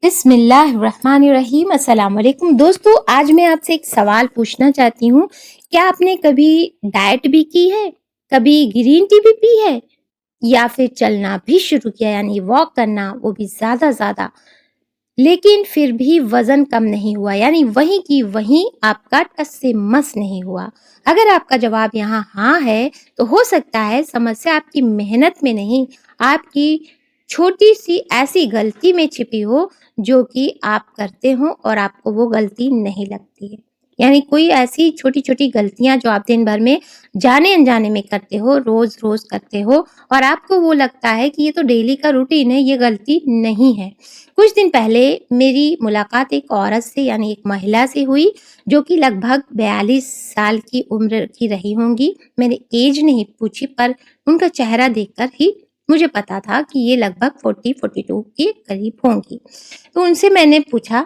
बिस्मिल्लाहिर्रहमानिर्रहीम। अस्सलाम वालेकुम दोस्तों, आज मैं आपसे एक सवाल पूछना चाहती हूँ। क्या आपने कभी डाइट भी की है? कभी ग्रीन टी भी पी है? या फिर चलना भी शुरू किया यानी वॉक करना, वो भी ज़्यादा-ज़्यादा, लेकिन फिर भी वज़न कम नहीं हुआ यानी वहीं की वहीं आपका टस से मस नहीं हुआ? अगर आपका जवाब यहाँ हाँ है, तो हो सकता है समस्या आपकी मेहनत में नहीं, आपकी छोटी-सी ऐसी गलती में छिपी हो, जो कि आप करते हो और आपको वो गलती नहीं लगती है। यानी कोई ऐसी छोटी-छोटी गलतियाँ जो आप दिन भर में जाने-अनजाने में करते हो, रोज़-रोज़ करते हो और आपको वो लगता है कि ये तो डेली का रूटीन है, ये गलती नहीं है। कुछ दिन पहले मेरी मुलाकात एक औरत से यानी एक महिला से हुई, जो कि लगभग 42 साल की उम्र की रही होंगी। मैंने ऐज नहीं पूछी, पर उनका चेहरा देखकर ही मुझे पता था कि ये लगभग 40-42 के करीब होंगी। तो उनसे मैंने पूछा,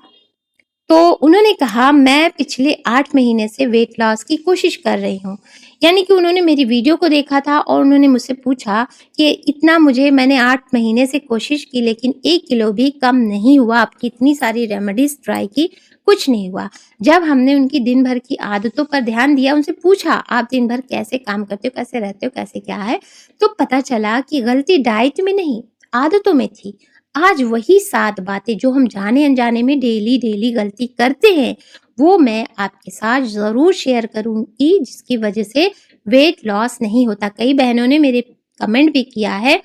तो उन्होंने कहा मैं पिछले 8 महीने से वेट लॉस की कोशिश कर रही हूँ। यानी कि उन्होंने मेरी वीडियो को देखा था और उन्होंने मुझसे पूछा कि इतना मैंने 8 महीने से कोशिश की, लेकिन 1 किलो भी कम नहीं हुआ, आपकी इतनी सारी रेमेडीज़ ट्राई की, कुछ नहीं हुआ। जब हमने उनकी दिन भर की आदतों पर ध्यान दिया, उनसे पूछा आप दिन भर कैसे काम करते हो, कैसे रहते हो, कैसे क्या है? तो पता चला कि गलती डाइट में नहीं, आदतों में थी। आज वही 7 बातें जो हम जाने-अनजाने में डेली गलती करते हैं, वो मैं आपके साथ ज़रूर शेयर करूँगी, जिसकी वजह से वेट लॉस नहीं होता। कई बहनों ने मेरे कमेंट भी किया है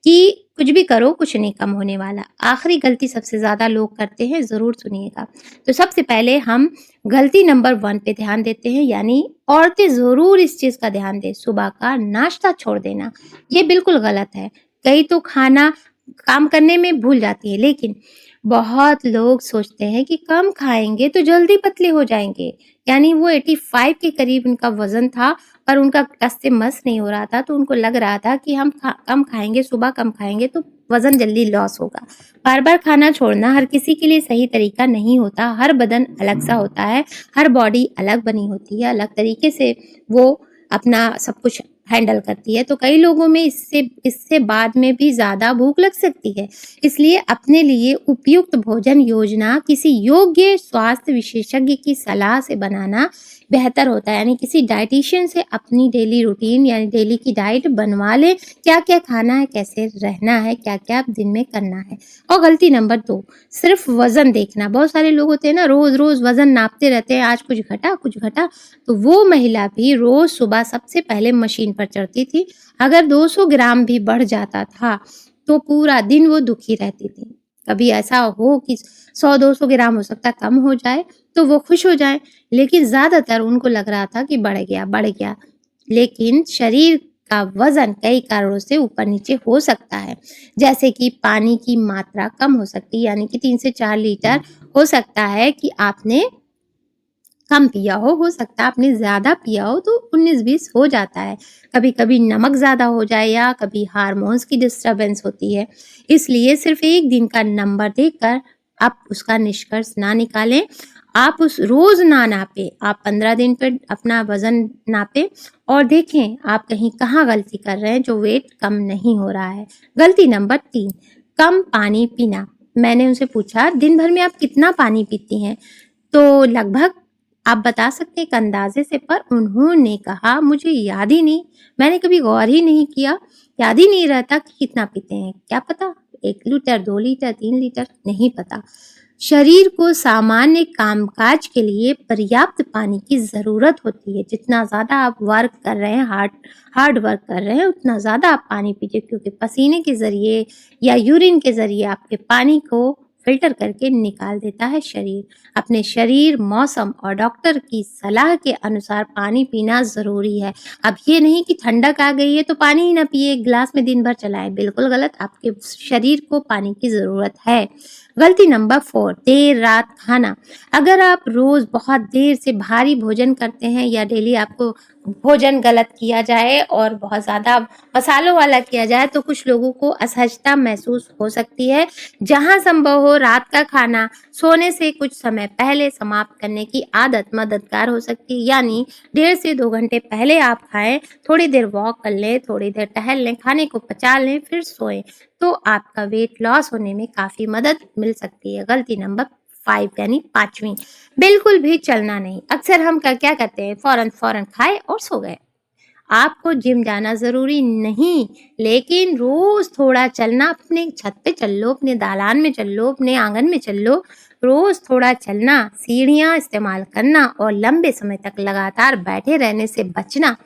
कि कुछ भी करो, कुछ नहीं कम होने वाला। आखिरी गलती सबसे ज़्यादा लोग करते हैं, ज़रूर सुनिएगा। तो सबसे पहले हम गलती नंबर 1 पे ध्यान देते हैं, यानी औरतें ज़रूर इस चीज़ का ध्यान दें, सुबह का नाश्ता छोड़ देना। ये बिल्कुल गलत है। कई तो खाना काम करने में भूल जाती है, लेकिन बहुत लोग सोचते हैं कि कम खाएँगे तो जल्दी पतले हो जाएँगे। यानी वो 85 के करीब उनका वज़न था, पर उनका टस से मस नहीं हो रहा था, तो उनको लग रहा था कि हम कम खाएँगे, सुबह कम खाएँगे तो वज़न जल्दी लॉस होगा। बार-बार खाना छोड़ना हर किसी के लिए सही तरीका नहीं होता, हर बदन अलग-सा होता है, हर बॉडी अलग बनी होती है, अलग तरीके से वो अपना सब कुछ हैंडल करती है। तो कई लोगों में इससे इससे बाद में भी ज़्यादा भूख लग सकती है। इसलिए अपने लिए उपयुक्त भोजन योजना किसी योग्य स्वास्थ्य विशेषज्ञ की सलाह से बनाना बेहतर होता है। यानी किसी डायटीशियन से अपनी डेली रूटीन यानी डेली की डाइट बनवा लें, क्या-क्या खाना है, कैसे रहना है, क्या-क्या दिन में करना है। और गलती नंबर 2, सिर्फ़ वज़न देखना। बहुत सारे लोग होते हैं ना, रोज़-रोज़ वज़न नापते रहते हैं, आज कुछ घटा। तो वो महिला भी रोज़ सुबह सबसे पहले मशीन पर चढ़ती थी। अगर 200 ग्राम भी बढ़ जाता था, तो पूरा दिन वो दुखी रहती थी। कभी ऐसा हो कि 100-200 ग्राम हो सकता है कम हो जाए, तो वो खुश हो जाएँ, लेकिन ज़्यादातर उनको लग रहा था कि बढ़ गया। लेकिन शरीर का वज़न कई कारणों से ऊपर-नीचे हो सकता है। जैसे कि पानी की मात्रा कम हो सकती है, यानी कि 3 से 4 लीटर हो सकता है कि आपने कम पिया हो सकता है आपने ज़्यादा पिया हो तो 19-20 हो जाता है। कभी-कभी नमक ज़्यादा हो जाए या कभी हार्मोन्स की डिस्टर्बेंस होती है। इसलिए सिर्फ़ 1 दिन का नंबर देखकर आप उसका निष्कर्ष ना निकालें। आप उस रोज़ ना नापें, आप 15 दिन पे अपना वज़न नापें और देखें आप कहीं कहाँ गलती कर रहे हैं जो वेट कम नहीं हो रहा है। गलती नंबर 3, कम पानी पीना। मैंने उनसे पूछा दिन भर में आप कितना पानी पीती हैं? तो लगभग आप बता सकते हैं एक अंदाज़े से, पर उन्होंने कहा मुझे याद ही नहीं, मैंने कभी गौर ही नहीं किया, याद ही नहीं रहता कि कितना पीते हैं, क्या पता 1 लीटर, 2 लीटर, 3 लीटर, नहीं पता। शरीर को सामान्य कामकाज के लिए पर्याप्त पानी की ज़रूरत होती है, जितना ज़्यादा आप वर्क कर रहे हैं, हार्ड वर्क कर रहे हैं, उतना ज़्यादा आप पानी पीजिए, क्योंकि पसीने के ज़रिए या यूरिन के ज़रिए आपके पानी को फ़िल्टर करके निकाल देता है शरीर। अपने शरीर, मौसम और डॉक्टर की सलाह के अनुसार पानी पीना ज़रूरी है। अब ये नहीं कि ठंडक आ गई है तो पानी ही ना पिए, 1 गिलास में दिन भर चलाएँ, बिल्कुल गलत। आपके शरीर को पानी की ज़रूरत है। गलती नंबर 4, देर रात खाना। अगर आप रोज़ बहुत देर से भारी भोजन करते हैं या डेली आपको भोजन गलत किया जाए और बहुत ज़्यादा मसालों वाला किया जाए तो कुछ लोगों को असहजता महसूस हो सकती है। जहाँ संभव हो रात का खाना सोने से कुछ समय पहले समाप्त करने की आदत मददगार हो सकती है। यानी 1.5 से 2 घंटे पहले आप खाएँ, थोड़ी देर वॉक कर लें, थोड़ी देर टहल लें, खाने को पचा लें, फिर सोएँ। तो आपका वेट लॉस होने में काफ़ी मदद मिल सकती है। गलती नंबर 5 यानी 5वीं, बिल्कुल भी चलना नहीं। अक्सर हम क्या करते हैं, फ़ौरन खाए और सो गए। आपको जिम जाना ज़रूरी नहीं, लेकिन रोज़ थोड़ा चलना, अपने छत पे चल लो, अपने दालान में चल लो, अपने आँगन में चल लो। रोज़ थोड़ा चलना, सीढ़ियाँ इस्तेमाल करना और लंबे समय तक लगातार बैठे रहने से बचना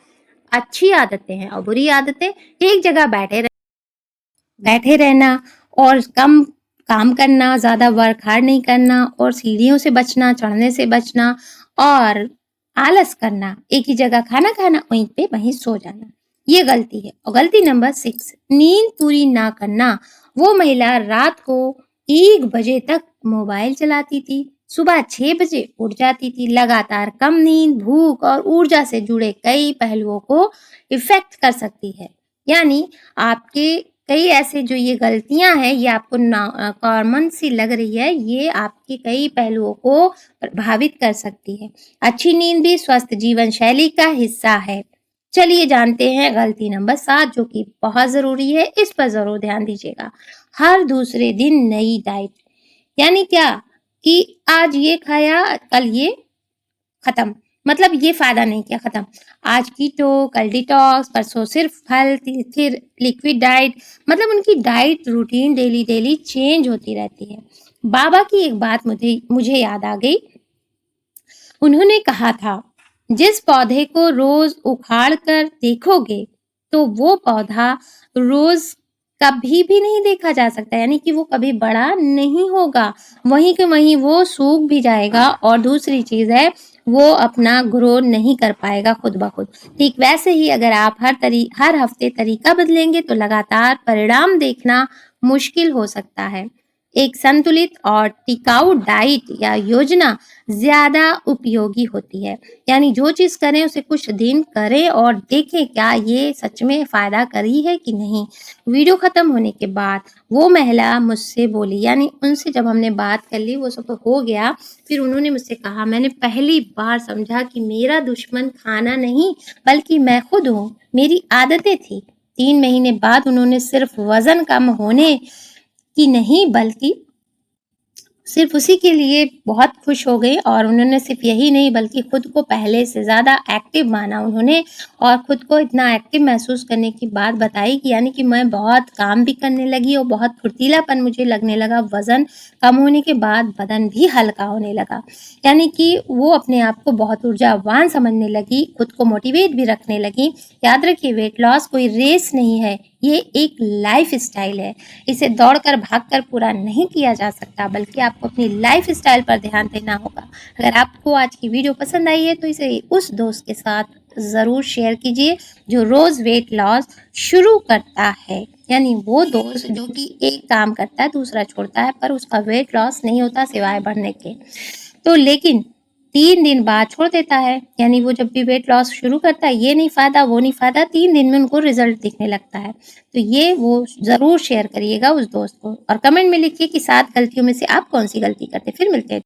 अच्छी आदतें हैं। और बुरी आदतें एक जगह बैठे रहना और कम काम करना, ज़्यादा वर्क हार्ड नहीं करना और सीढ़ियों से बचना, चढ़ने से बचना और आलस करना, एक ही जगह खाना खाना, वहीं पे वहीं सो जाना, ये गलती है। और गलती नंबर 6, नींद पूरी ना करना। वो महिला रात को 1 बजे तक मोबाइल चलाती थी, सुबह 6 बजे उठ जाती थी। लगातार कम नींद, भूख और ऊर्जा से जुड़े कई पहलुओं को इफ़ेक्ट कर सकती है। यानी आपके कई ऐसे जो ये गलतियाँ हैं, ये आपको कॉमन सी लग रही है, ये आपके कई पहलुओं को प्रभावित कर सकती है। अच्छी नींद भी स्वस्थ जीवन शैली का हिस्सा है। चलिए जानते हैं गलती नंबर 7 जो कि बहुत ज़रूरी है, इस पर ज़रूर ध्यान दीजिएगा। हर दूसरे दिन नई डाइट, यानी क्या कि आज ये खाया, कल ये खत्म, मतलब ये फ़ायदा नहीं किया, खत्म। आज कीटो, कल डिटॉक्स, परसों सिर्फ फल, फिर लिक्विड डाइट, मतलब उनकी डाइट रूटीन डेली चेंज होती रहती है। बाबा की एक बात मुझे याद आ गई। उन्होंने कहा था, जिस पौधे को रोज उखाड़ कर देखोगे, तो वो पौधा रोज कभी भी नहीं देखा जा सकता, यानी कि वो कभी बड़ा नहीं होगा, वहीं के वहीं वो सूख भी जाएगा। और दूसरी चीज है, वो अपना ग्रो नहीं कर पाएगा खुद ब खुद। ठीक वैसे ही अगर आप हर हफ्ते तरीका बदलेंगे तो लगातार परिणाम देखना मुश्किल हो सकता है। एक संतुलित और टिकाऊ डाइट या योजना ज़्यादा उपयोगी होती है। यानी जो चीज़ करें उसे कुछ दिन करें और देखें क्या ये सच में फ़ायदा करी है कि नहीं। वीडियो ख़त्म होने के बाद वो महिला मुझसे बोली, यानी उनसे जब हमने बात कर ली, वो सब हो गया, फिर उन्होंने मुझसे कहा, मैंने पहली बार समझा कि मेरा दुश्मन खाना नहीं बल्कि मैं खुद हूँ, मेरी आदतें थी। 3 महीने बाद उन्होंने सिर्फ वज़न कम होने की नहीं बल्कि सिर्फ उसी के लिए बहुत खुश हो गई। और उन्होंने सिर्फ यही नहीं बल्कि खुद को पहले से ज़्यादा एक्टिव माना उन्होंने, और खुद को इतना एक्टिव महसूस करने की बात बताई कि यानी कि मैं बहुत काम भी करने लगी और बहुत फुर्तीलापन मुझे लगने लगा। वज़न कम होने के बाद बदन भी हल्का होने लगा, यानी कि वो अपने आप को बहुत ऊर्जावान समझने लगी, खुद को मोटिवेट भी रखने लगी। याद रखिए, वेट लॉस कोई रेस नहीं है, ये एक लाइफ स्टाइल है। इसे दौड़कर भागकर पूरा नहीं किया जा सकता, बल्कि आपको अपनी लाइफ स्टाइल पर ध्यान देना होगा। अगर आपको आज की वीडियो पसंद आई है तो इसे उस दोस्त के साथ ज़रूर शेयर कीजिए जो रोज़ वेट लॉस शुरू करता है, यानी वो दोस्त जो कि एक काम करता है दूसरा छोड़ता है पर उसका वेट लॉस नहीं होता सिवाय बढ़ने के। तो लेकिन 3 दिन बाद छोड़ देता है, यानी वो जब भी वेट लॉस शुरू करता है, ये नहीं फ़ायदा, वो नहीं फ़ायदा, 3 दिन में उनको रिज़ल्ट दिखने लगता है। तो ये वो ज़रूर शेयर करिएगा उस दोस्त को और कमेंट में लिखिए कि 7 गलतियों में से आप कौन-सी गलती करते हैं। फिर मिलते हैं।